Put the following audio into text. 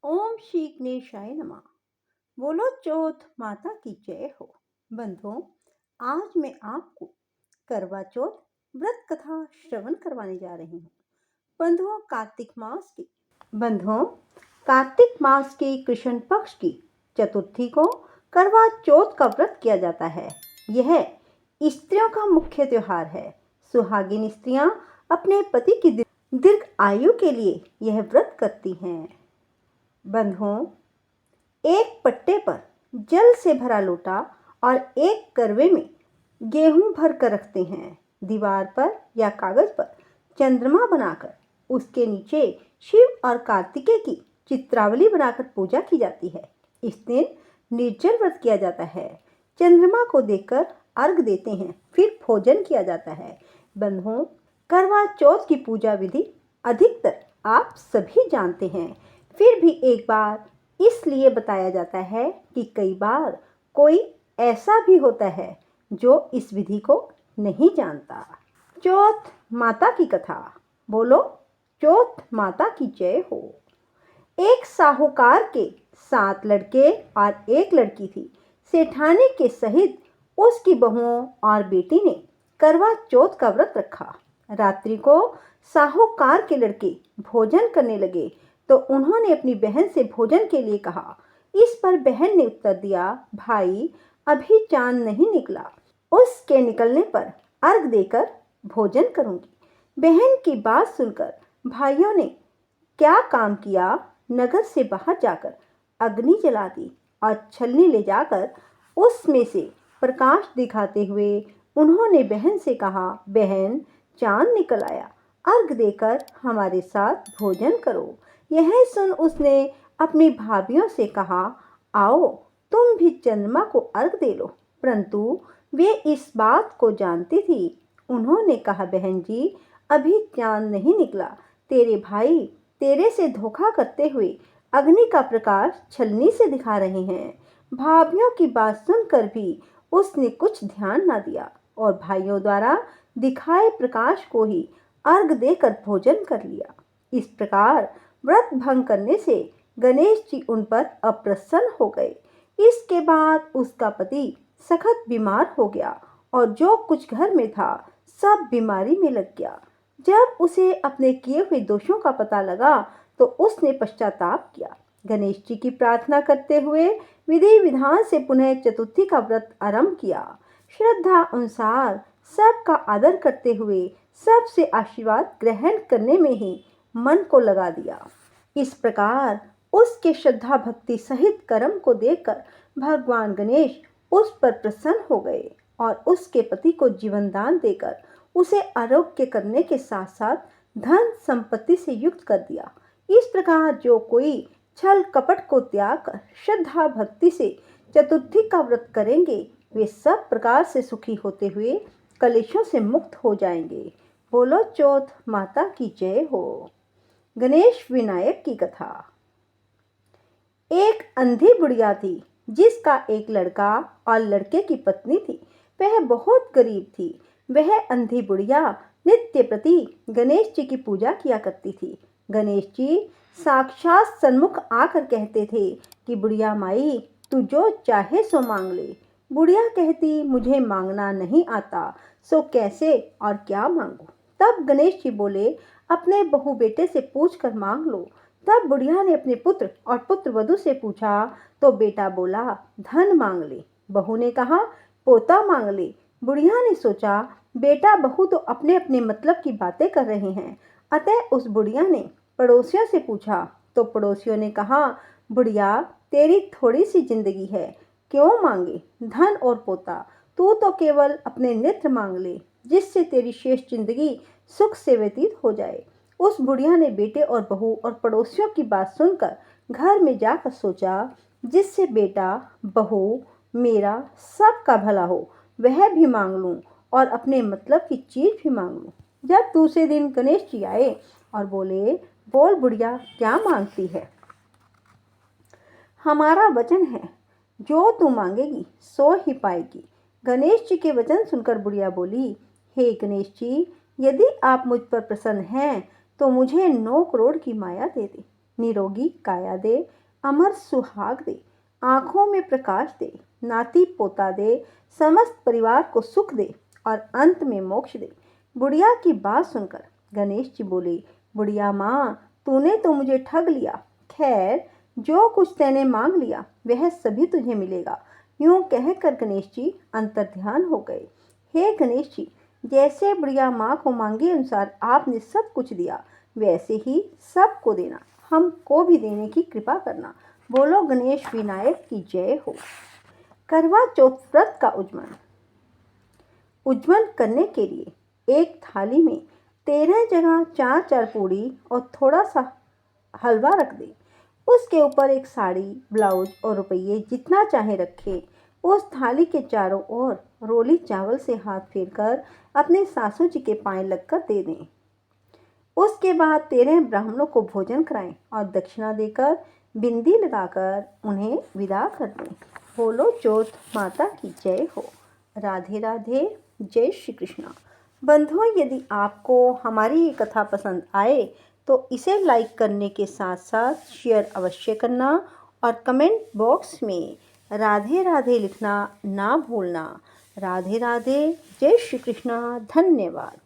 ओम श्री गणेशाय नमः। बोलो चौथ माता की जय हो। बंधुओं, आज मैं आपको करवा चौथ व्रत कथा श्रवण करवाने जा रही हूँ। बंधुओं, कार्तिक मास के कृष्ण पक्ष की चतुर्थी को करवा चौथ का व्रत किया जाता है। यह स्त्रियों का मुख्य त्योहार है। सुहागिन स्त्रियां अपने पति की दीर्घ आयु के लिए यह व्रत करती हैं। बंधुओं, एक पट्टे पर जल से भरा लोटा और एक करवे में गेहूं भर कर रखते हैं। दीवार पर या कागज पर चंद्रमा बनाकर उसके नीचे शिव और कार्तिकेय की चित्रावली बनाकर पूजा की जाती है। इस दिन निर्जल व्रत किया जाता है। चंद्रमा को देखकर अर्घ देते हैं, फिर भोजन किया जाता है। बंधुओं, करवा चौथ की पूजा विधि अधिकतर आप सभी जानते हैं, फिर भी एक बार इसलिए बताया जाता है कि कई बार कोई ऐसा भी होता है जो इस विधि को नहीं जानता। चौथ माता की कथा। बोलो चौथ माता की जय हो। एक साहूकार के 7 लड़के और 1 लड़की थी। सेठानी के सहित उसकी बहुओं और बेटी ने करवा चौथ का व्रत रखा। रात्रि को साहूकार के लड़के भोजन करने लगे तो उन्होंने अपनी बहन से भोजन के लिए कहा। इस पर बहन ने उत्तर दिया, भाई अभी चांद नहीं निकला, उसके निकलने पर अर्घ देकर भोजन करूंगी। बहन की बात सुनकर भाइयों ने क्या काम किया, नगर से बाहर जाकर अग्नि जला दी और छलनी ले जाकर उसमें से प्रकाश दिखाते हुए उन्होंने बहन से कहा, बहन चांद निकल आया, अर्घ देकर हमारे साथ भोजन करो। यह सुन उसने अपनी भाभियों से कहा, आओ तुम भी चंद्रमा को अर्घ दे लो। परंतु वे इस बात को जानती थी। उन्होंने कहा, बहन जी अभी चांद नहीं निकला, तेरे भाई तेरे से धोखा करते हुए अग्नि का प्रकाश छलनी से दिखा रहे हैं। भाभियों की बात सुनकर भी उसने कुछ ध्यान न दिया और भाइयों द्वारा दिखाए प्रकाश को ही अर्घ देकर भोजन कर लिया। इस प्रकार व्रत भंग करने से गणेश जी उन पर अप्रसन्न हो गए। इसके बाद उसका पति सखत बीमार हो गया और जो कुछ घर में था सब बीमारी में लग गया। जब उसे अपने किए हुए दोषों का पता लगा तो उसने पश्चाताप किया। गणेश जी की प्रार्थना करते हुए विधि विधान से पुनः चतुर्थी का व्रत आरंभ किया। श्रद्धा अनुसार सबका आदर करते हुए सबसे आशीर्वाद ग्रहण करने में ही मन को लगा दिया। इस प्रकार उसके श्रद्धा भक्ति सहित कर्म को देखकर भगवान गणेश उस पर प्रसन्न हो गए और उसके पति को जीवन दान देकर उसे आरोग्य करने के साथ साथ धन संपत्ति से युक्त कर दिया। इस प्रकार जो कोई छल कपट को त्याग कर श्रद्धा भक्ति से चतुर्थी का व्रत करेंगे वे सब प्रकार से सुखी होते हुए कलेशों से मुक्त हो जाएंगे। बोलो चौथ माता की जय हो। गणेश विनायक की कथा। एक अंधी बुढ़िया थी जिसका एक लड़का और लड़के की पत्नी थी। वह बहुत गरीब थी। वह अंधी बुढ़िया नित्य प्रति गणेश जी की पूजा किया करती थी। गणेश जी साक्षात सन्मुख आकर कहते थे कि बुढ़िया माई तू जो चाहे सो मांग ले। बुढ़िया कहती, मुझे मांगना नहीं आता, सो कैसे और क्या मांगू। तब गणेश जी बोले, अपने बहू बेटे से पूछ कर मांग लो। तब बुढ़िया ने अपने पुत्र और पुत्र वधू से पूछा तो बेटा बोला, धन मांग ले। बहू ने कहा, पोता मांग ले। बुढ़िया ने सोचा बेटा बहू तो अपने अपने मतलब की बातें कर रहे हैं, अतः उस बुढ़िया ने पड़ोसियों से पूछा तो पड़ोसियों ने कहा, बुढ़िया तेरी थोड़ी सी जिंदगी है, क्यों मांगे धन और पोता, तू तो केवल अपने नेत्र मांग ले जिससे तेरी शेष जिंदगी सुख से व्यतीत हो जाए। उस बुढ़िया ने बेटे और बहू और पड़ोसियों की बात सुनकर घर में जाकर सोचा जिससे बेटा बहू मेरा सबका भला हो वह भी मांग लूं और अपने मतलब की चीज भी मांग लूं। जब दूसरे दिन गणेश जी आए और बोले, बोल बुढ़िया क्या मांगती है। हमारा वचन है जो तू मांगेगी सो ही पाएगी। गणेश जी के वचन सुनकर बुढ़िया बोली, हे गणेश जी, यदि आप मुझ पर प्रसन्न हैं तो मुझे 9 करोड़ की माया दे दे। निरोगी काया दे, अमर सुहाग दे, आंखों में प्रकाश दे, नाती पोता दे, समस्त परिवार को सुख दे और अंत में मोक्ष दे। बुढ़िया की बात सुनकर गणेश जी बोले, बुढ़िया माँ, तूने तो मुझे ठग लिया। खैर, जो कुछ तैने मांग लिया वह सभी तुझे मिलेगा। यूं कहकर गणेश जी अंतर्ध्यान हो गए। हे गणेश जी, जैसे बुढ़िया माँ को मांगे अनुसार आपने सब कुछ दिया, वैसे ही सबको देना, हमको भी देने की कृपा करना। बोलो गणेश विनायक की जय हो। करवा चौथ व्रत का उज्जवल करने के लिए एक थाली में 13 जगह 4-4 पूड़ी और थोड़ा सा हलवा रख दे। उसके ऊपर एक साड़ी, ब्लाउज और रुपये जितना चाहे रखे। उस थाली के चारों ओर रोली चावल से हाथ फेरकर अपने सासू जी के पांव लगकर दे दें। उसके बाद 13 ब्राह्मणों को भोजन कराएं और दक्षिणा देकर बिंदी लगाकर उन्हें विदा कर दें। बोलो चौथ माता की जय हो। राधे राधे। जय श्री कृष्णा। बंधुओं, यदि आपको हमारी ये कथा पसंद आए तो इसे लाइक करने के साथ साथ शेयर अवश्य करना और कमेंट बॉक्स में राधे राधे लिखना ना भूलना। राधे राधे। जय श्री कृष्णा। धन्यवाद।